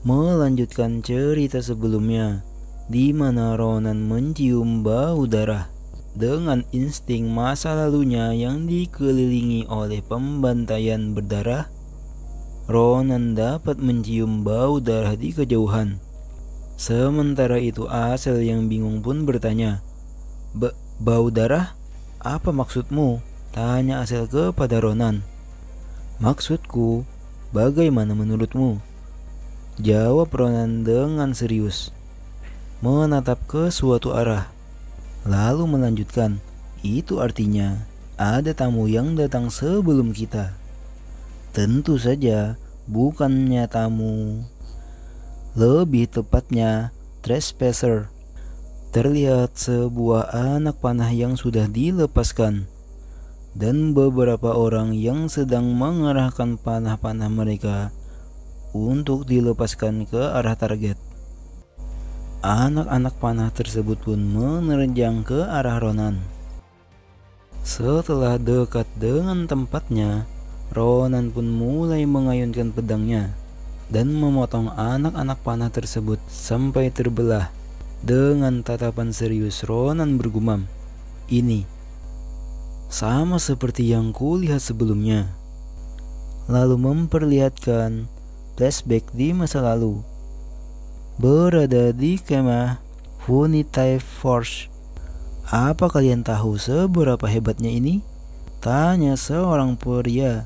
melanjutkan cerita sebelumnya, di mana Ronan mencium bau darah. Dengan insting masa lalunya yang dikelilingi oleh pembantaian berdarah, Ronan dapat mencium bau darah di kejauhan. Sementara itu Asel yang bingung pun bertanya, Bau darah? Apa maksudmu? Tanya Asel kepada Ronan. Maksudku, bagaimana menurutmu? Jawab Ronan dengan serius, menatap ke suatu arah. Lalu melanjutkan, itu artinya ada tamu yang datang sebelum kita. Tentu saja bukannya tamu, lebih tepatnya trespasser. Terlihat sebuah anak panah yang sudah dilepaskan dan beberapa orang yang sedang mengarahkan panah-panah mereka untuk dilepaskan ke arah target. Anak-anak panah tersebut pun menerjang ke arah Ronan. Setelah dekat dengan tempatnya, Ronan pun mulai mengayunkan pedangnya dan memotong anak-anak panah tersebut sampai terbelah. Dengan tatapan serius Ronan bergumam, ini sama seperti yang kulihat sebelumnya. Lalu memperlihatkan flashback di masa lalu. Berada di kemah Hunnitai Forge. Apa kalian tahu seberapa hebatnya ini? Tanya seorang pria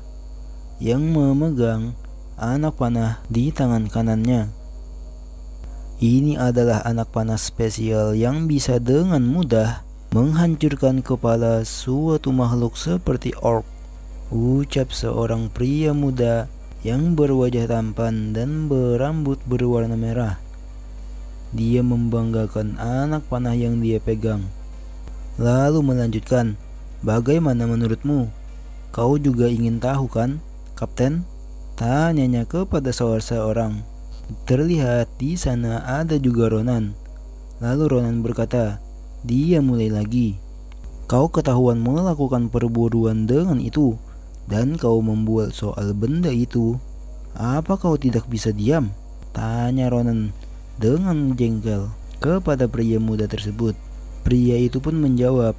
yang memegang anak panah di tangan kanannya. Ini adalah anak panah spesial yang bisa dengan mudah menghancurkan kepala suatu makhluk seperti orc, ucap seorang pria muda yang berwajah tampan dan berambut berwarna merah. Dia membanggakan anak panah yang dia pegang. Lalu melanjutkan, bagaimana menurutmu? Kau juga ingin tahu kan, Kapten? Tanyanya kepada seorang. Terlihat di sana ada juga Ronan. Lalu Ronan berkata, dia mulai lagi. Kau ketahuan melakukan perburuan dengan itu, dan kau membuat soal benda itu. Apa kau tidak bisa diam? Tanya Ronan dengan jengkel kepada pria muda tersebut. Pria itu pun menjawab,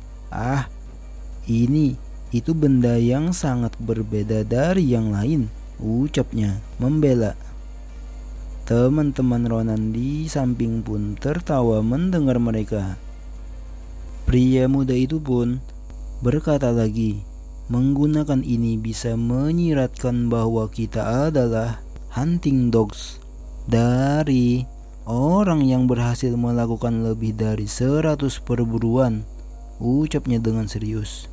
itu benda yang sangat berbeda dari yang lain, ucapnya membela. Teman-teman Ronan di samping pun tertawa mendengar mereka. Pria muda itu pun berkata lagi, menggunakan ini bisa menyiratkan bahwa kita adalah hunting dogs dari orang yang berhasil melakukan lebih dari 100 perburuan, ucapnya dengan serius.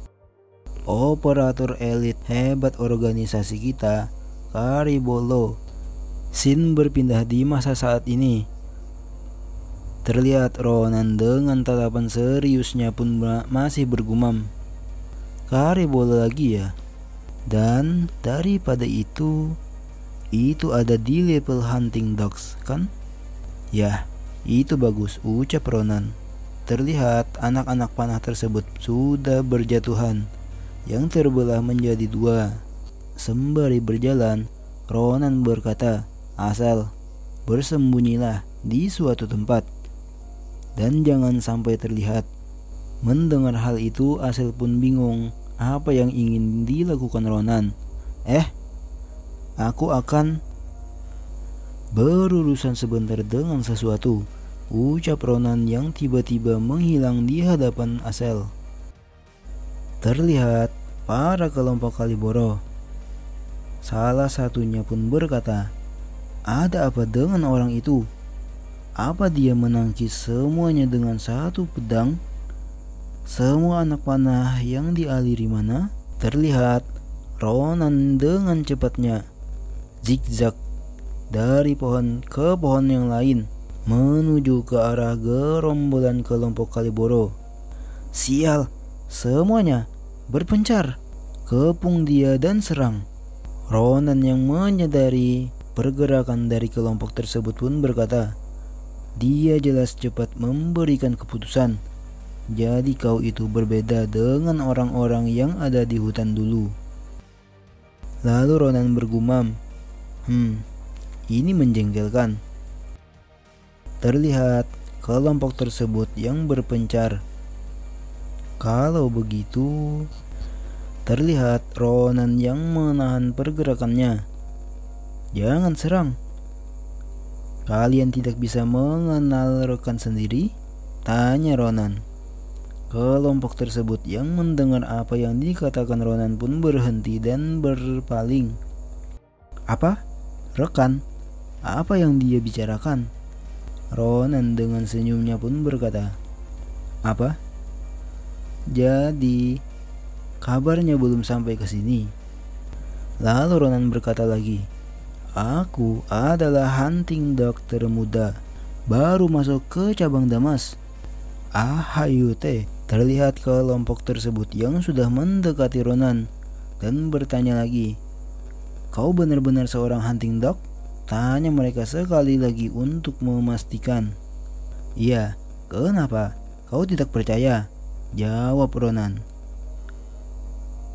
Operator elit hebat organisasi kita, Karibolo. Scene berpindah di masa saat ini. Terlihat Ronan dengan tatapan seriusnya pun masih bergumam, Karibolo lagi ya? Dan daripada itu ada di level hunting dogs kan? Ya, itu bagus, ucap Ronan. Terlihat anak-anak panah tersebut sudah berjatuhan, yang terbelah menjadi dua. Sembari berjalan, Ronan berkata, Asal, bersembunyilah di suatu tempat, dan jangan sampai terlihat. Mendengar hal itu, Asel pun bingung apa yang ingin dilakukan Ronan. Aku akan berurusan sebentar dengan sesuatu, ucap Ronan yang tiba-tiba menghilang di hadapan Asel. Terlihat para kelompok Kaliboro. Salah satunya pun berkata, ada apa dengan orang itu? Apa dia menangkis semuanya dengan satu pedang? Semua anak panah yang dialiri mana? Terlihat Ronan dengan cepatnya zigzag dari pohon ke pohon yang lain menuju ke arah gerombolan kelompok Kaliboro. Sial, semuanya berpencar, kepung dia dan serang. Ronan yang menyadari pergerakan dari kelompok tersebut pun berkata, dia jelas cepat memberikan keputusan. Jadi kau itu berbeda dengan orang-orang yang ada di hutan dulu. Lalu Ronan bergumam, ini menjengkelkan. terlihat kelompok tersebut yang berpencar. Kalau begitu, terlihat Ronan yang menahan pergerakannya. Jangan serang. Kalian tidak bisa mengenal rekan sendiri? Tanya Ronan. Kelompok tersebut yang mendengar apa yang dikatakan Ronan pun berhenti dan berpaling. Apa? Rekan? Apa yang dia bicarakan? Ronan dengan senyumnya pun berkata, apa? Jadi, kabarnya belum sampai ke sini. Lalu Ronan berkata lagi, aku adalah hunting dog termuda, baru masuk ke cabang Damas. Ahayute, terlihat kelompok tersebut yang sudah mendekati Ronan dan bertanya lagi, kau benar-benar seorang hunting dog? Tanya mereka sekali lagi untuk memastikan. Iya, kenapa? Kau tidak percaya? Jawab Ronan.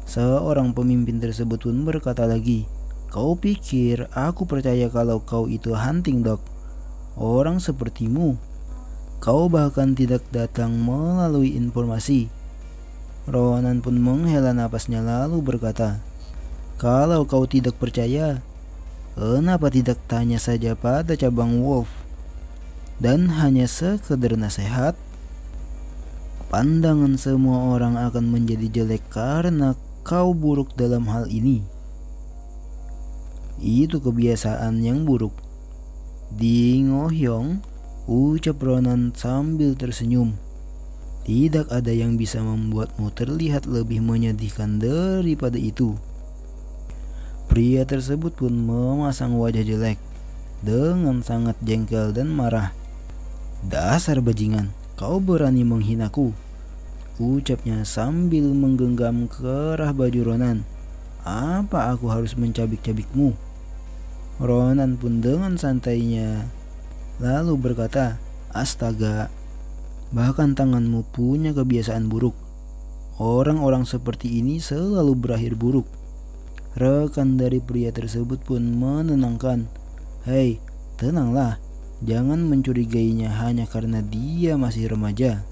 Seorang pemimpin tersebut pun berkata lagi, kau pikir aku percaya kalau kau itu hunting dog? Orang sepertimu. Kau bahkan tidak datang melalui informasi. Ronan pun menghela napasnya lalu berkata, kalau kau tidak percaya, kenapa tidak tanya saja pada cabang Wolf? Dan hanya sekedar nasihat? Pandangan semua orang akan menjadi jelek karena kau buruk dalam hal ini. Itu kebiasaan yang buruk. Ding Oh Hyong, ucap Ronan sambil tersenyum. Tidak ada yang bisa membuatmu terlihat lebih menyedihkan daripada itu. Pria tersebut pun memasang wajah jelek dengan sangat jengkel dan marah. Dasar bajingan, kau berani menghinaku, ucapnya sambil menggenggam kerah baju Ronan. Apa aku harus mencabik-cabikmu? Ronan pun dengan santainya lalu berkata, astaga, bahkan tanganmu punya kebiasaan buruk. Orang-orang seperti ini selalu berakhir buruk. Rekan dari pria tersebut pun menenangkan. Hei, tenanglah, jangan mencurigainya hanya karena dia masih remaja.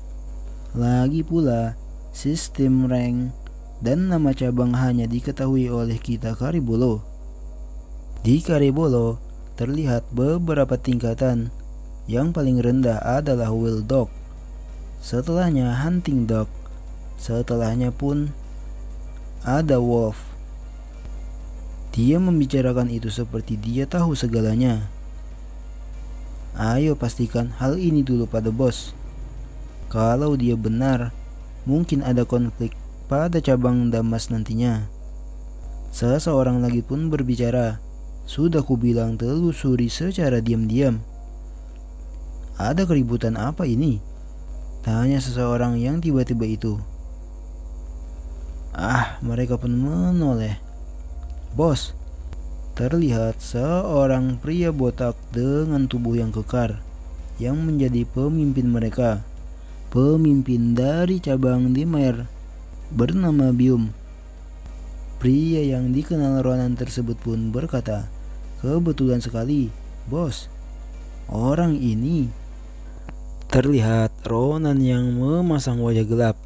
Lagi pula, sistem rank dan nama cabang hanya diketahui oleh kita Karibolo. Di Karibolo terlihat beberapa tingkatan. Yang paling rendah adalah Wild Dog, setelahnya Hunting Dog, setelahnya pun ada Wolf. Dia membicarakan itu seperti dia tahu segalanya. Ayo pastikan hal ini dulu pada bos. Kalau dia benar, mungkin ada konflik pada cabang Damas nantinya. Seseorang lagi pun berbicara. Sudah kubilang telusuri secara diam-diam. Ada keributan apa ini? Tanya seseorang yang tiba-tiba itu. Mereka pun menoleh. Bos, terlihat seorang pria botak dengan tubuh yang kekar yang menjadi pemimpin mereka. Pemimpin dari cabang Dimare bernama Bium. Pria yang dikenal Ronan tersebut pun berkata, kebetulan sekali, bos. Orang ini. Terlihat Ronan yang memasang wajah gelap.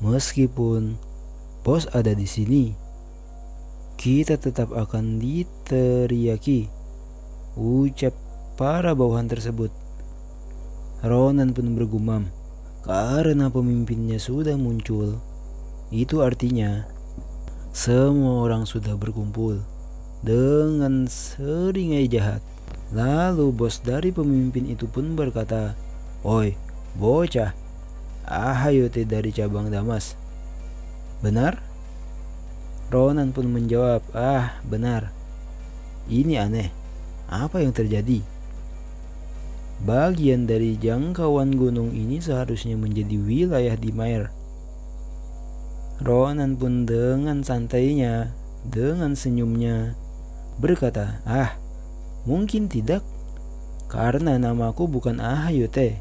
Meskipun bos ada di sini, kita tetap akan diteriaki, ucap para bawahan tersebut. Ronan pun bergumam, karena pemimpinnya sudah muncul. Itu artinya semua orang sudah berkumpul dengan seringai jahat. Lalu bos dari pemimpin itu pun berkata, oi bocah, Ahayute dari cabang Damas. Benar? Ronan pun menjawab, benar. Ini aneh, apa yang terjadi? Bagian dari jangkauan gunung ini seharusnya menjadi wilayah Dimare. Ronan pun dengan santainya, dengan senyumnya berkata, mungkin tidak, karena namaku bukan Ahayute.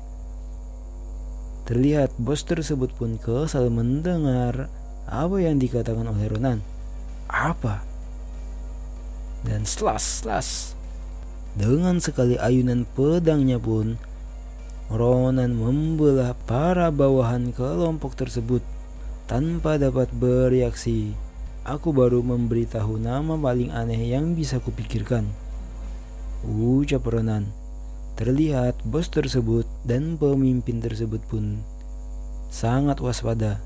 Terlihat bos tersebut pun kesal mendengar apa yang dikatakan oleh Ronan. Apa? Dan slas. Dengan sekali ayunan pedangnya pun, Ronan membelah para bawahan kelompok tersebut. Tanpa dapat bereaksi, aku baru memberitahu nama paling aneh yang bisa kupikirkan, ucap Ronan. Terlihat bos tersebut dan pemimpin tersebut pun sangat waspada.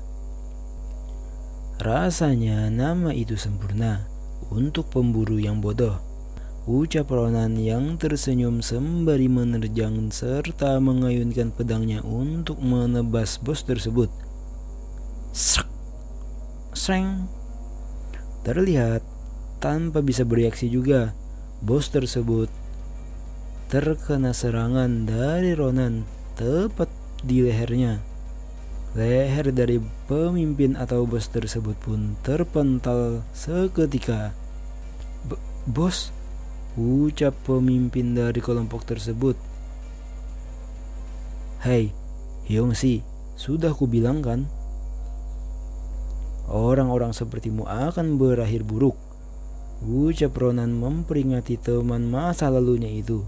Rasanya nama itu sempurna untuk pemburu yang bodoh, ucap Ronan yang tersenyum sembari menerjang serta mengayunkan pedangnya untuk menebas bos tersebut. Srek, sreng. Terlihat tanpa bisa bereaksi juga, bos tersebut terkena serangan dari Ronan tepat di lehernya. Leher dari pemimpin atau bos tersebut pun terpental seketika. Bos, ucap pemimpin dari kelompok tersebut. Hei, Hyongsi, sudah kubilang kan? Orang-orang sepertimu akan berakhir buruk, ucap Ronan memperingati teman masa lalunya itu.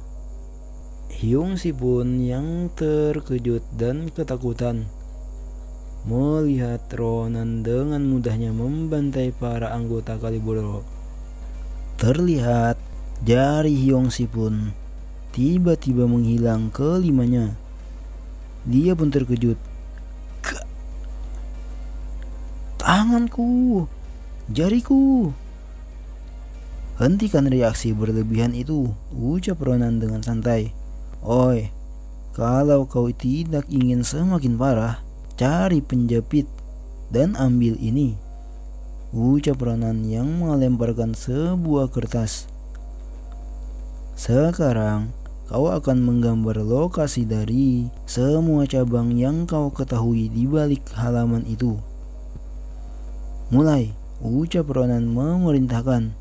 Hyongsi pun yang terkejut dan ketakutan melihat Ronan dengan mudahnya membantai para anggota Kaliboro. Terlihat jari Hyongsi pun tiba-tiba menghilang kelimanya. Dia pun terkejut. Tanganku, jariku. Hentikan reaksi berlebihan itu, ucap Ronan dengan santai. Oi, kalau kau tidak ingin semakin parah, cari penjepit dan ambil ini, ucap Ronan yang melemparkan sebuah kertas. Sekarang kau akan menggambar lokasi dari semua cabang yang kau ketahui di balik halaman itu. Mulai, ucap Ronan memerintahkan.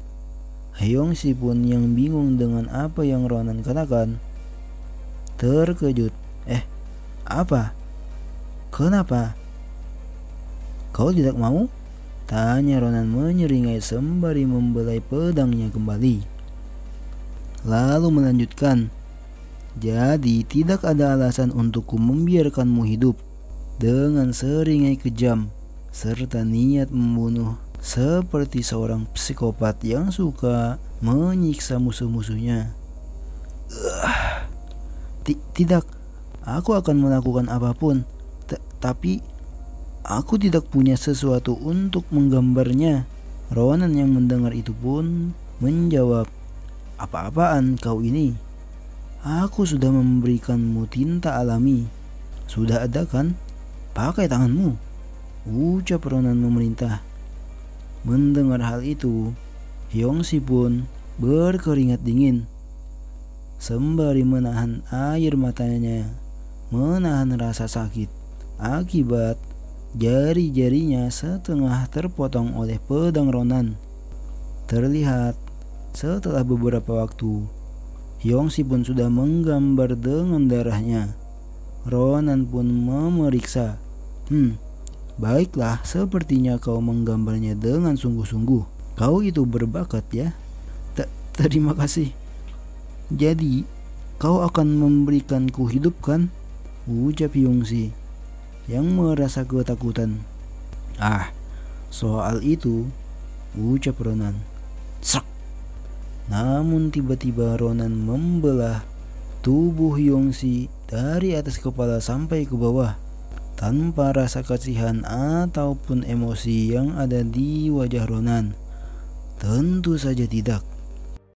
Hyongsi pun yang bingung dengan apa yang Ronan katakan terkejut. Apa? Kenapa? Kau tidak mau? Tanya Ronan menyeringai sembari membelai pedangnya kembali. Lalu melanjutkan. Jadi tidak ada alasan untukku membiarkanmu hidup dengan seringai kejam serta niat membunuh seperti seorang psikopat yang suka menyiksa musuh-musuhnya. Tidak, aku akan melakukan apapun, tapi aku tidak punya sesuatu untuk menggambarnya. Ronan yang mendengar itu pun menjawab, apa-apaan kau ini? Aku sudah memberikanmu tinta alami. Sudah ada kan? Pakai tanganmu, ucap Ronan memerintah. Mendengar hal itu, Hyongsi pun berkeringat dingin sembari menahan air matanya, menahan rasa sakit akibat jari-jarinya setengah terpotong oleh pedang Ronan. Terlihat setelah beberapa waktu, Hyongsi pun sudah menggambar dengan darahnya. Ronan pun memeriksa. Baiklah, sepertinya kau menggambarnya dengan sungguh-sungguh. Kau itu berbakat ya. Terima kasih. Jadi, kau akan memberikanku hidup kan? Ucap Hyongsi yang merasa ketakutan. Soal itu, ucap Ronan. Sek. Namun tiba-tiba Ronan membelah tubuh Hyongsi dari atas kepala sampai ke bawah. Tanpa rasa kasihan ataupun emosi yang ada di wajah Ronan. Tentu saja tidak.